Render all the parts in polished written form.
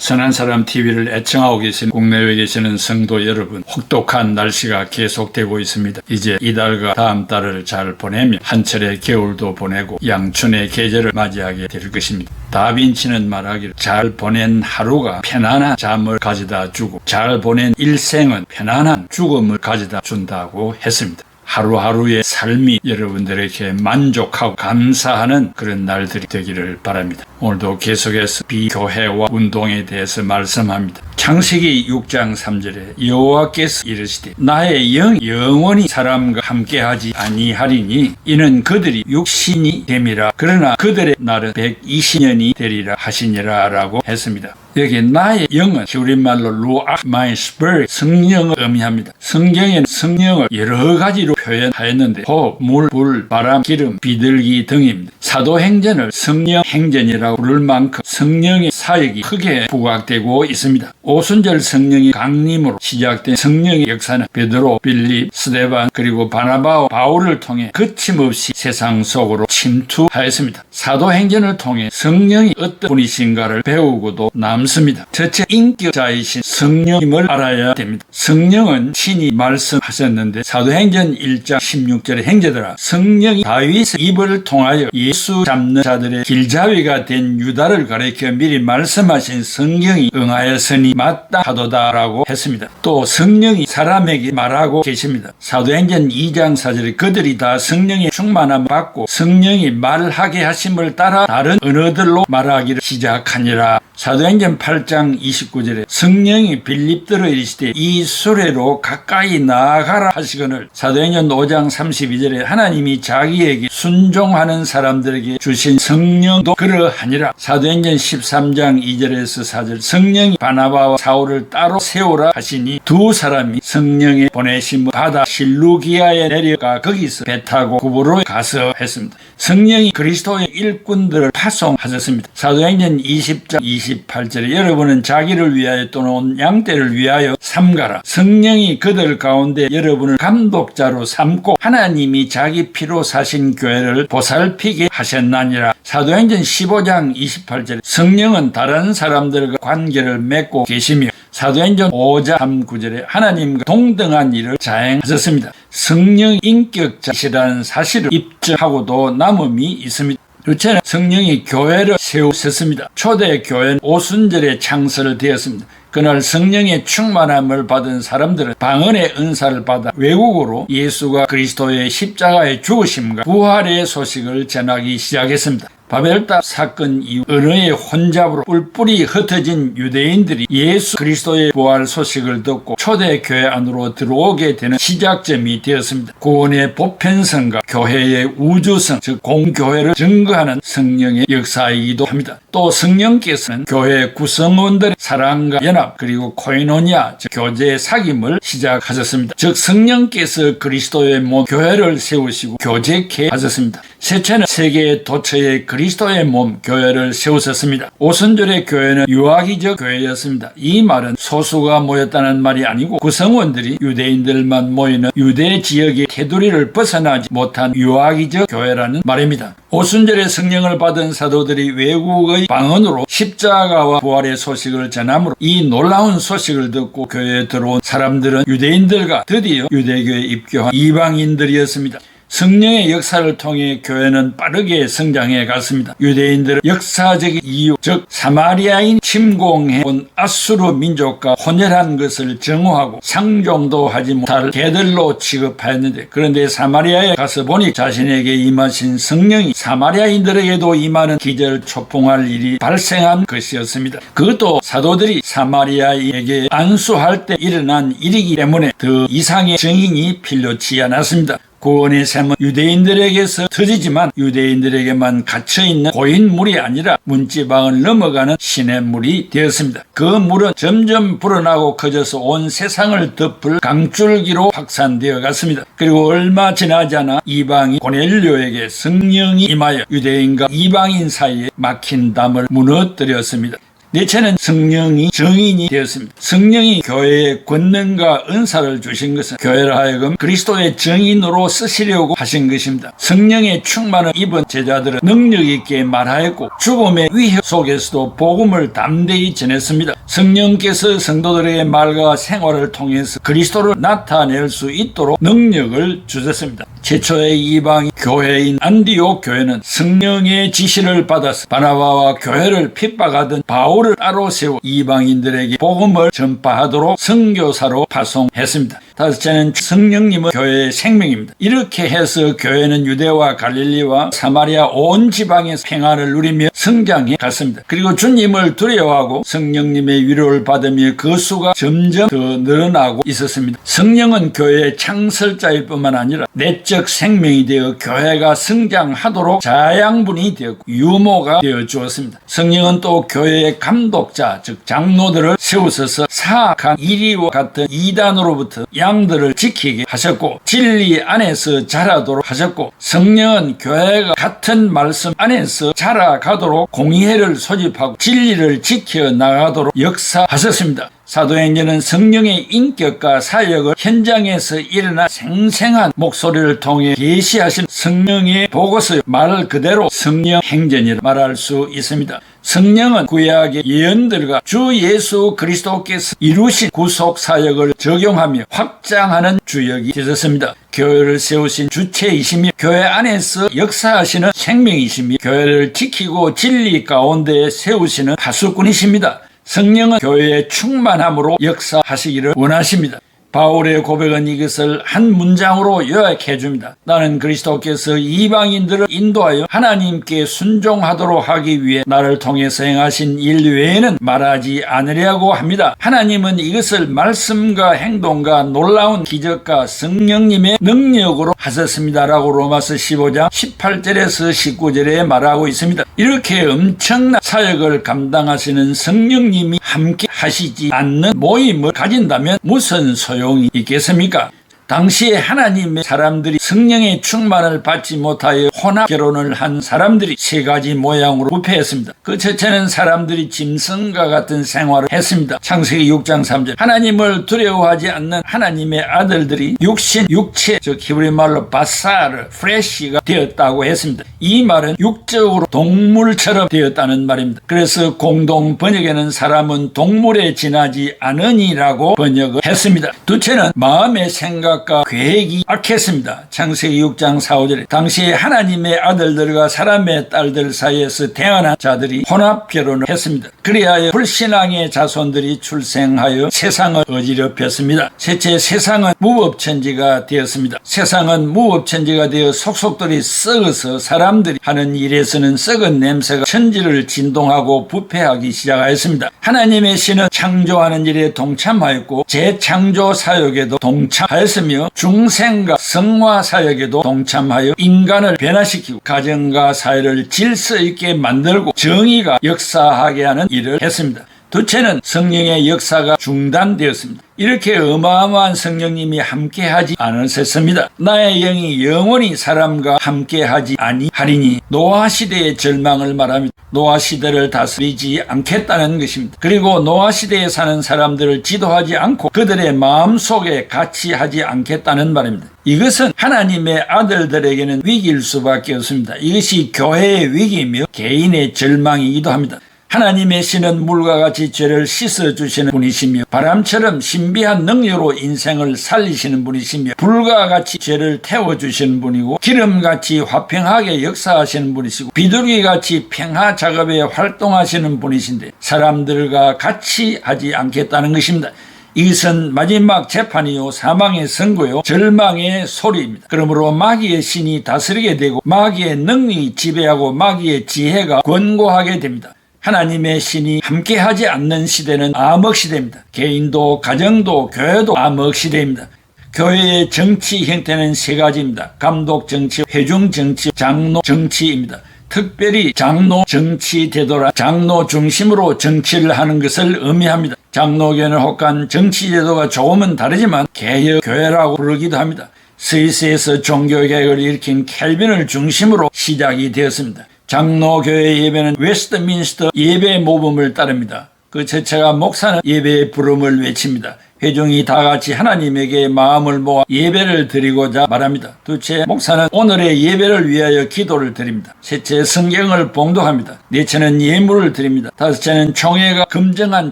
선한 사람 TV를 애청하고 계신 국내외에 계시는 성도 여러분, 혹독한 날씨가 계속되고 있습니다. 이제 이달과 다음 달을 잘 보내면 한철의 겨울도 보내고 양춘의 계절을 맞이하게 될 것입니다. 다빈치는 말하기를 잘 보낸 하루가 편안한 잠을 가져다 주고 잘 보낸 일생은 편안한 죽음을 가져다 준다고 했습니다. 하루하루의 삶이 여러분들에게 만족하고 감사하는 그런 날들이 되기를 바랍니다. 오늘도 계속해서 비교회와 운동에 대해서 말씀합니다. 창세기 6장 3절에 여호와께서 이르시되 나의 영원히 사람과 함께하지 아니하리니 이는 그들이 육신이 됨이라. 그러나 그들의 날은 120년이 되리라 하시니라 라고 했습니다. 여기 나의 영은 히브리말로 루아 마이 스피릿, 성령을 의미합니다. 성경에는 성령을 여러 가지로 표현하였는데 호흡, 물, 불, 바람, 기름, 비둘기 등입니다. 사도행전을 성령 행전이라고 부를 만큼 성령의 사역이 크게 부각되고 있습니다. 오순절 성령의 강림으로 시작된 성령의 역사는 베드로, 빌립, 스데반 그리고 바나바와 바울을 통해 거침없이 세상 속으로 침투하였습니다. 사도행전을 통해 성령이 어떤 분이신가를 배우고도 남습니다. 첫째, 인격자이신 성령임을 알아야 됩니다. 성령은 친히 말씀하셨는데 사도행전 1장 16절에 형제들아 성령이 다윗의 입을 통하여 예수 잡는 자들의 길잡이가 된 유다를 가리켜 미리 말씀하신 성경이 응하였으니 마땅하도다라고 했습니다. 또 성령이 사람에게 말하고 계십니다. 사도행전 2장 4절에 그들이 다 성령의 충만함을 받고 성령이 말하게 하심을 따라 다른 언어들로 말하기를 시작하니라. 사도행전 8장 29절에 성령이 빌립들을 이르시되 이 수레로 가까이 나아가라 하시거늘. 사도행전 5장 32절에 하나님이 자기에게 순종하는 사람들에게 주신 성령도 그러하니라. 사도행전 13장 2절에서 4절 성령이 바나바와 사울을 따로 세우라 하시니 두 사람이 성령의 보내심을 받아 실루기아에 내려가 거기서 배 타고 구부로에 가서 했습니다. 성령이 그리스도의 일꾼들을 파송하셨습니다. 사도행전 20장 28절에 여러분은 자기를 위하여 또는 양떼를 위하여 삼가라. 성령이 그들 가운데 여러분을 감독자로 삼고 하나님이 자기 피로 사신 교회를 보살피게 하셨나니라. 사도행전 15장 28절에 성령은 다른 사람들과 관계를 맺고 계시며 사도행전 5장 39절에 하나님과 동등한 일을 자행하셨습니다. 성령 인격자시라는 사실을 입증하고도 남음이 있습니다. 둘째는 성령이 교회를 세우셨습니다. 초대 교회는 오순절에 창설되었습니다. 그날 성령의 충만함을 받은 사람들은 방언의 은사를 받아 외국어로 예수가 그리스도의 십자가의 죽으심과 부활의 소식을 전하기 시작했습니다. 바벨탑 사건 이후 언어의 혼잡으로 뿔뿔이 흩어진 유대인들이 예수 그리스도의 부활 소식을 듣고 초대교회 안으로 들어오게 되는 시작점이 되었습니다. 구원의 보편성과 교회의 우주성, 즉 공교회를 증거하는 성령의 역사이기도 합니다. 또 성령께서는 교회 구성원들의 사랑과 연합 그리고 코이노니아, 즉 교제의 사귐을 시작하셨습니다. 즉 성령께서 그리스도의 몸 교회를 세우시고 교제케 하셨습니다. 셋째는 세계의 도처의 그리스도의 몸 교회를 세우셨습니다. 오순절의 교회는 유아기적 교회였습니다. 이 말은 소수가 모였다는 말이 아니고 구성원들이 유대인들만 모이는 유대 지역의 테두리를 벗어나지 못한 유아기적 교회라는 말입니다. 오순절에 성령을 받은 사도들이 외국의 방언으로 십자가와 부활의 소식을 전함으로 이 놀라운 소식을 듣고 교회에 들어온 사람들은 유대인들과 드디어 유대교에 입교한 이방인들이었습니다. 성령의 역사를 통해 교회는 빠르게 성장해 갔습니다. 유대인들은 역사적인 이유, 즉 사마리아인 침공해 온 아수르 민족과 혼혈한 것을 정오하고 상종도 하지 못할 개들로 취급하였는데, 그런데 사마리아에 가서 보니 자신에게 임하신 성령이 사마리아인들에게도 임하는 기절 초풍할 일이 발생한 것이었습니다. 그것도 사도들이 사마리아에게 안수할 때 일어난 일이기 때문에 더 이상의 증인이 필요치 않았습니다. 구원의 샘은 유대인들에게서 터지지만 유대인들에게만 갇혀있는 고인물이 아니라 문지방을 넘어가는 신의 물이 되었습니다. 그 물은 점점 불어나고 커져서 온 세상을 덮을 강줄기로 확산되어 갔습니다. 그리고 얼마 지나지 않아 이방인 고넬료에게 성령이 임하여 유대인과 이방인 사이에 막힌 담을 무너뜨렸습니다. 넷째는 성령이 증인이 되었습니다. 성령이 교회에 권능과 은사를 주신 것은 교회를 하여금 그리스도의 증인으로 쓰시려고 하신 것입니다. 성령의 충만을 입은 제자들은 능력 있게 말하였고 죽음의 위협 속에서도 복음을 담대히 전했습니다. 성령께서 성도들에게 말과 생활을 통해서 그리스도를 나타낼 수 있도록 능력을 주셨습니다. 최초의 이방 교회인 안디옥 교회는 성령의 지시를 받아서 바나바와 교회를 핍박하던 바울을 따로 세워 이방인들에게 복음을 전파하도록 선교사로 파송했습니다. 다섯째는 성령님은 교회의 생명입니다. 이렇게 해서 교회는 유대와 갈릴리와 사마리아 온 지방에서 평안을 누리며 성장해 갔습니다. 그리고 주님을 두려워하고 성령님의 위로를 받으며 그 수가 점점 더 늘어나고 있었습니다. 성령은 교회의 창설자일 뿐만 아니라 내적 생명이 되어 교회가 성장하도록 자양분이 되었고 유모가 되어 주었습니다. 성령은 또 교회의 감독자 즉 장로들을 세우셔서 사악한 이리와 같은 이단으로부터 양들을 지키게 하셨고 진리 안에서 자라도록 하셨고 성령은 교회가 같은 말씀 안에서 자라가도록 공의회를 소집하고 진리를 지켜나가도록 역사하셨습니다. 사도행전은 성령의 인격과 사역을 현장에서 일어나 생생한 목소리를 통해 계시하신 성령의 보고서 말 그대로 성령 행전이라 말할 수 있습니다. 성령은 구약의 예언들과 주 예수 그리스도께서 이루신 구속 사역을 적용하며 확장하는 주역이 되셨습니다. 교회를 세우신 주체이시며 교회 안에서 역사하시는 생명이시며 교회를 지키고 진리 가운데 세우시는 파수꾼이십니다. 성령은 교회의 충만함으로 역사하시기를 원하십니다. 바울의 고백은 이것을 한 문장으로 요약해 줍니다. 나는 그리스도께서 이방인들을 인도하여 하나님께 순종하도록 하기 위해 나를 통해서 행하신 일 외에는 말하지 않으려고 합니다. 하나님은 이것을 말씀과 행동과 놀라운 기적과 성령님의 능력으로 하셨습니다라고 로마서 15장 18절에서 19절에 말하고 있습니다. 이렇게 엄청난 사역을 감당하시는 성령님이 함께 하시지 않는 모임을 가진다면 무슨 소용이 있겠습니까? 당시에 하나님의 사람들이 성령의 충만을 받지 못하여 혼합 결혼을 한 사람들이 세 가지 모양으로 부패했습니다. 그 첫째는 사람들이 짐승과 같은 생활을 했습니다. 창세기 6장 3절 하나님을 두려워하지 않는 하나님의 아들들이 육신, 육체, 즉 히브리 말로 바사르, 프레시가 되었다고 했습니다. 이 말은 육적으로 동물처럼 되었다는 말입니다. 그래서 공동 번역에는 사람은 동물에 지나지 않으니라고 번역을 했습니다. 둘째는 마음의 생각 과 계획이 악했습니다. 창세기 6장 4, 5절에 당시에 하나님의 아들들과 사람의 딸들 사이에서 태어난 자들이 혼합 결혼을 했습니다. 그리하여 불신앙의 자손들이 출생하여 세상을 어지럽혔습니다. 셋째, 세상은 무법천지가 되었습니다. 세상은 무법천지가 되어 속속들이 썩어서 사람들이 하는 일에서는 썩은 냄새가 천지를 진동하고 부패하기 시작하였습니다. 하나님의 신은 창조하는 일에 동참하였고 재창조 사역에도 동참하였습니다. 중생과 성화 사역에도 동참하여 인간을 변화시키고 가정과 사회를 질서 있게 만들고 정의가 역사하게 하는 일을 했습니다. 둘째는 성령의 역사가 중단되었습니다. 이렇게 어마어마한 성령님이 함께하지 않으셨습니다. 나의 영이 영원히 사람과 함께하지 아니하리니 노아 시대의 절망을 말합니다. 노아 시대를 다스리지 않겠다는 것입니다. 그리고 노아 시대에 사는 사람들을 지도하지 않고 그들의 마음속에 같이 하지 않겠다는 말입니다. 이것은 하나님의 아들들에게는 위기일 수밖에 없습니다. 이것이 교회의 위기이며 개인의 절망이기도 합니다. 하나님의 신은 물과 같이 죄를 씻어주시는 분이시며 바람처럼 신비한 능력으로 인생을 살리시는 분이시며 불과 같이 죄를 태워주시는 분이고 기름같이 화평하게 역사하시는 분이시고 비둘기같이 평화 작업에 활동하시는 분이신데 사람들과 같이 하지 않겠다는 것입니다. 이것은 마지막 재판이요 사망의 선고요 절망의 소리입니다. 그러므로 마귀의 신이 다스리게 되고 마귀의 능력이 지배하고 마귀의 지혜가 권고하게 됩니다. 하나님의 신이 함께하지 않는 시대는 암흑시대입니다. 개인도 가정도 교회도 암흑시대입니다. 교회의 정치 형태는 세 가지입니다. 감독정치, 회중정치, 장로정치입니다. 특별히 장로정치 제도라 장로 중심으로 정치를 하는 것을 의미합니다. 장로교회는 혹한 정치제도가 조금은 다르지만 개혁교회라고 부르기도 합니다. 스위스에서 종교개혁을 일으킨 캘빈을 중심으로 시작이 되었습니다. 장로교회 예배는 웨스트민스터 예배 모범을 따릅니다. 그 자체가 목사는 예배의 부름을 외칩니다. 회중이 다 같이 하나님에게 마음을 모아 예배를 드리고자 말합니다. 둘째, 목사는 오늘의 예배를 위하여 기도를 드립니다. 셋째, 성경을 봉독합니다. 넷째는 예물을 드립니다. 다섯째는 총회가 금정한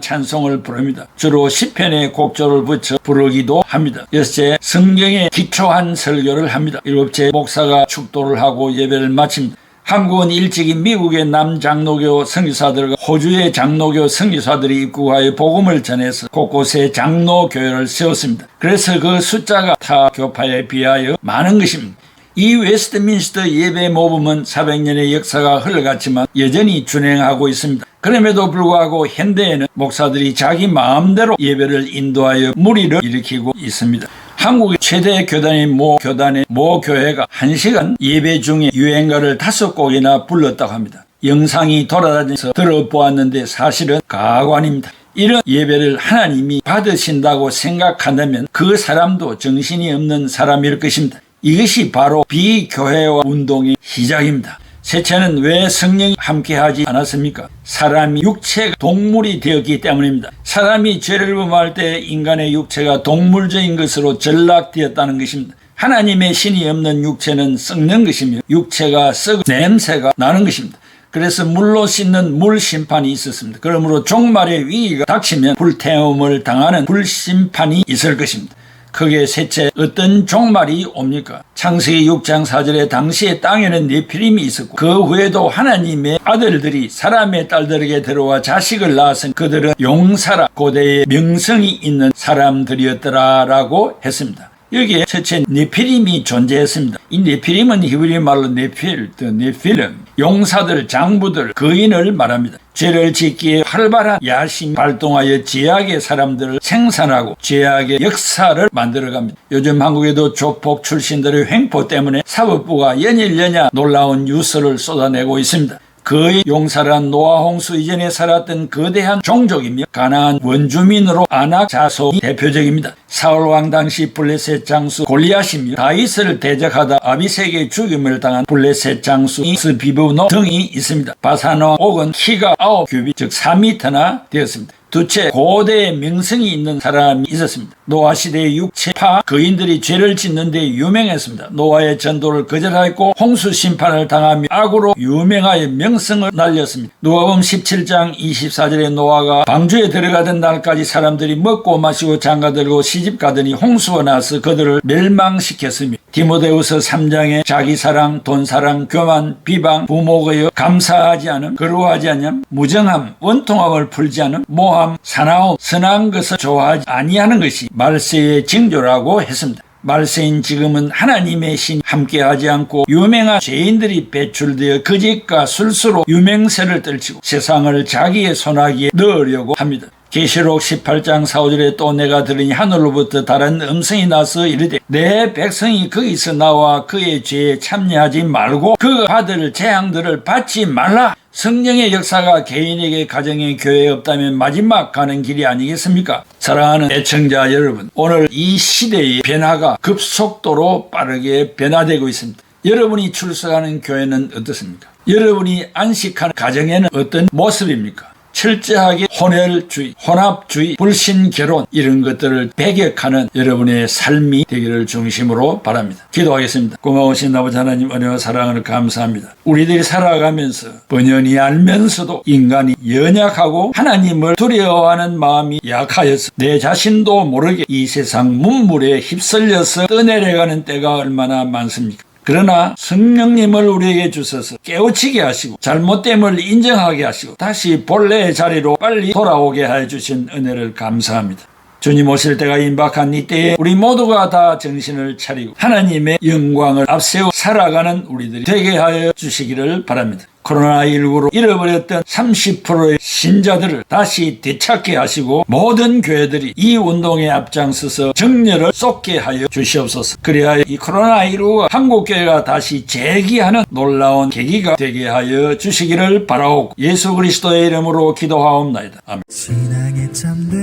찬송을 부릅니다. 주로 시편의 곡조를 붙여 부르기도 합니다. 여섯째, 성경에 기초한 설교를 합니다. 일곱째, 목사가 축도를 하고 예배를 마칩니다. 한국은 일찍이 미국의 남장로교 선교사들과 호주의 장로교 선교사들이 입국하여 복음을 전해서 곳곳에 장로교회를 세웠습니다. 그래서 그 숫자가 타 교파에 비하여 많은 것입니다. 이 웨스트민스터 예배 모범은 400년의 역사가 흘러갔지만 여전히 준행하고 있습니다. 그럼에도 불구하고 현대에는 목사들이 자기 마음대로 예배를 인도하여 무리를 일으키고 있습니다. 한국의 최대 교단인 모 교단의 모 교회가 1시간 예배 중에 유행가를 5곡이나 불렀다고 합니다. 영상이 돌아다니면서 들어보았는데 사실은 가관입니다. 이런 예배를 하나님이 받으신다고 생각한다면 그 사람도 정신이 없는 사람일 것입니다. 이것이 바로 비교회화 운동의 시작입니다. 셋째는 왜 성령이 함께하지 않았습니까? 사람이 육체가 동물이 되었기 때문입니다. 사람이 죄를 범할 때 인간의 육체가 동물적인 것으로 전락되었다는 것입니다. 하나님의 신이 없는 육체는 썩는 것이며 육체가 썩은 냄새가 나는 것입니다. 그래서 물로 씻는 물심판이 있었습니다. 그러므로 종말의 위기가 닥치면 불태움을 당하는 불심판이 있을 것입니다. 크게 셋째, 어떤 종말이 옵니까? 창세기 6장 4절에 당시에 땅에는 네피림이 있었고 그 후에도 하나님의 아들들이 사람의 딸들에게 들어와 자식을 낳았으니 그들은 용사라 고대의 명성이 있는 사람들이었더라라고 했습니다. 여기에 첫째 네피림이 존재했습니다. 이 네피림은 히브리 말로 네필, 네필름, 용사들, 장부들, 거인을 말합니다. 죄를 짓기에 활발한 야심이 발동하여 죄악의 사람들을 생산하고 죄악의 역사를 만들어갑니다. 요즘 한국에도 조폭 출신들의 횡포 때문에 사법부가 연일연야 놀라운 뉴스를 쏟아내고 있습니다. 그의 용사란 노아 홍수 이전에 살았던 거대한 종족이며 가나안 원주민으로 아낙 자손이 대표적입니다. 사울 왕 당시 블레셋 장수 골리앗이며 다윗을 대적하다 아비색의 죽임을 당한 블레셋 장수 스비브노 등이 있습니다. 바산왕 옥은 키가 9규빗 즉 4m나 되었습니다. 둘째, 고대의 명성이 있는 사람이 있었습니다. 노아 시대의 육체파 거인들이 죄를 짓는 데 유명했습니다. 노아의 전도를 거절하였고 홍수 심판을 당하며 악으로 유명하여 명성을 날렸습니다. 누가복음 17장 24절에 노아가 방주에 들어가던 날까지 사람들이 먹고 마시고 장가들고 시집가더니 홍수가 나서 그들을 멸망시켰으며 디모데후서 3장에 자기 사랑, 돈 사랑, 교만, 비방, 부모거여, 감사하지 않음, 거루하지 않음, 무정함, 원통함을 풀지 않음, 모함, 사나움, 선한 것을 좋아하지 아니하는 것이 말세의 징조라고 했습니다. 말세인 지금은 하나님의 신 함께하지 않고 유명한 죄인들이 배출되어 거짓과 술수로 유명세를 떨치고 세상을 자기의 손아귀에 넣으려고 합니다. 계시록 18장 4절에 또 내가 들으니 하늘로부터 다른 음성이 나서 이르되 내 백성이 거기서 나와 그의 죄에 참여하지 말고 그 받을 재앙들을 받지 말라. 성령의 역사가 개인에게 가정에 교회에 없다면 마지막 가는 길이 아니겠습니까? 사랑하는 애청자 여러분, 오늘 이 시대의 변화가 급속도로 빠르게 변화되고 있습니다. 여러분이 출석하는 교회는 어떻습니까? 여러분이 안식하는 가정에는 어떤 모습입니까? 철저하게 혼혈주의, 혼합주의, 불신결혼 이런 것들을 배격하는 여러분의 삶이 되기를 중심으로 바랍니다. 기도하겠습니다. 고마우신 아버지 하나님 은혜와 사랑을 감사합니다. 우리들이 살아가면서 번연히 알면서도 인간이 연약하고 하나님을 두려워하는 마음이 약하여서 내 자신도 모르게 이 세상 문물에 휩쓸려서 떠내려가는 때가 얼마나 많습니까? 그러나 성령님을 우리에게 주셔서 깨우치게 하시고 잘못됨을 인정하게 하시고 다시 본래의 자리로 빨리 돌아오게 해 주신 은혜를 감사합니다. 주님 오실 때가 임박한 이때에 우리 모두가 다 정신을 차리고 하나님의 영광을 앞세워 살아가는 우리들이 되게 하여 주시기를 바랍니다. 코로나19로 잃어버렸던 30%의 신자들을 다시 되찾게 하시고 모든 교회들이 이 운동에 앞장서서 정열을 쏟게 하여 주시옵소서. 그래야 이 코로나19가 한국교회가 다시 재기하는 놀라운 계기가 되게 하여 주시기를 바라옵고 예수 그리스도의 이름으로 기도하옵나이다. 아멘. 신앙에 참된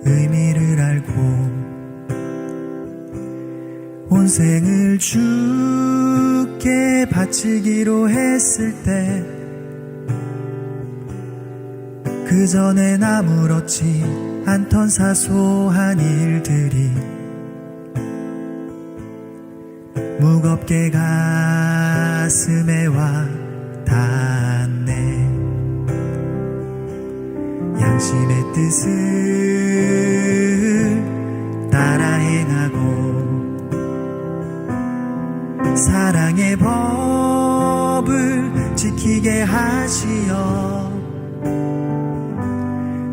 의미를 알고 온 생을 주께 주께 바치기로 했을 때 그 전엔 아무렇지 않던 사소한 일들이 무겁게 가슴에 와 닿네. 양심의 뜻을 따라 행하고 사랑의 법을 지키게 하시어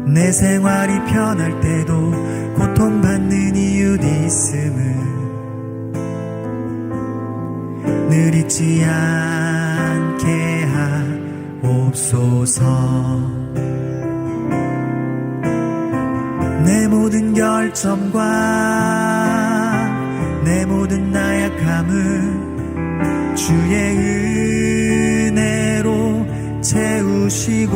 내 생활이 편할 때도 고통받는 이유 있음을 늘 잊지 않게 하옵소서. 내 모든 결점과 내 모든 나약함을 주의 은혜로 채우시고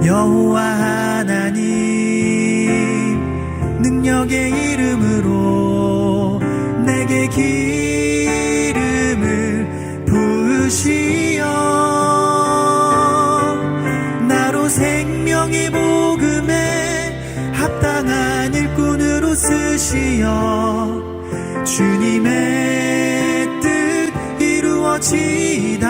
여호와 하나님 능력의 이름으로 내게 기름을 부으시어 나로 생명의 복음에 합당한 일꾼으로 쓰시어 주님의 뜻 이루어지다.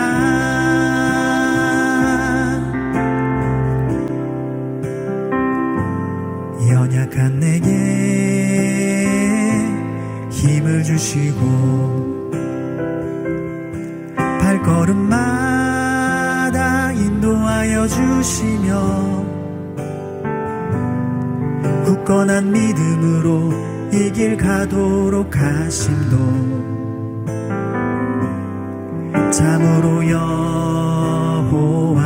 연약한 내게 힘을 주시고 발걸음마다 인도하여 주시며 굳건한 믿음으로 이 길 가도록 하심도 참으로 여호와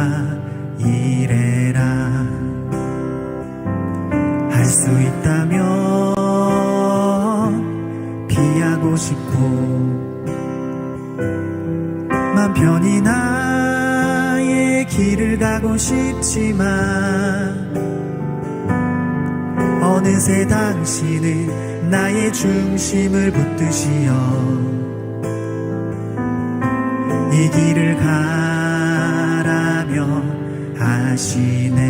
이레라. 할 수 있다면 피하고 싶고 맘 편히 나의 길을 가고 싶지만 어느새 당신은 나의 중심을 붙드시어 이 길을 가라며 하시네.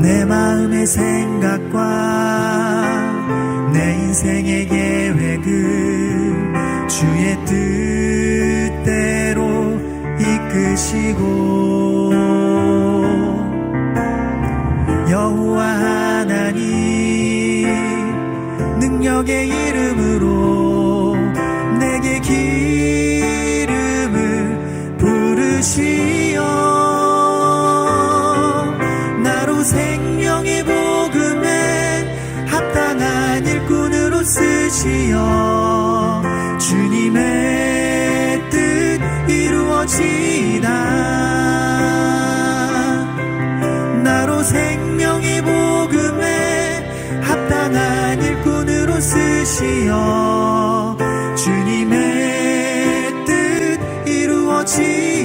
내 마음의 생각과 내 인생의 계획을 주의 뜻대로 이끄시고 여호와 하나님 능력의 이름으로 내게 기름을 부으시어 생명의 복음에 합당한 일꾼으로 쓰시어 주님의 뜻 이루어지다. 나로 생명의 복음에 합당한 일꾼으로 쓰시어 주님의 뜻 이루어지다.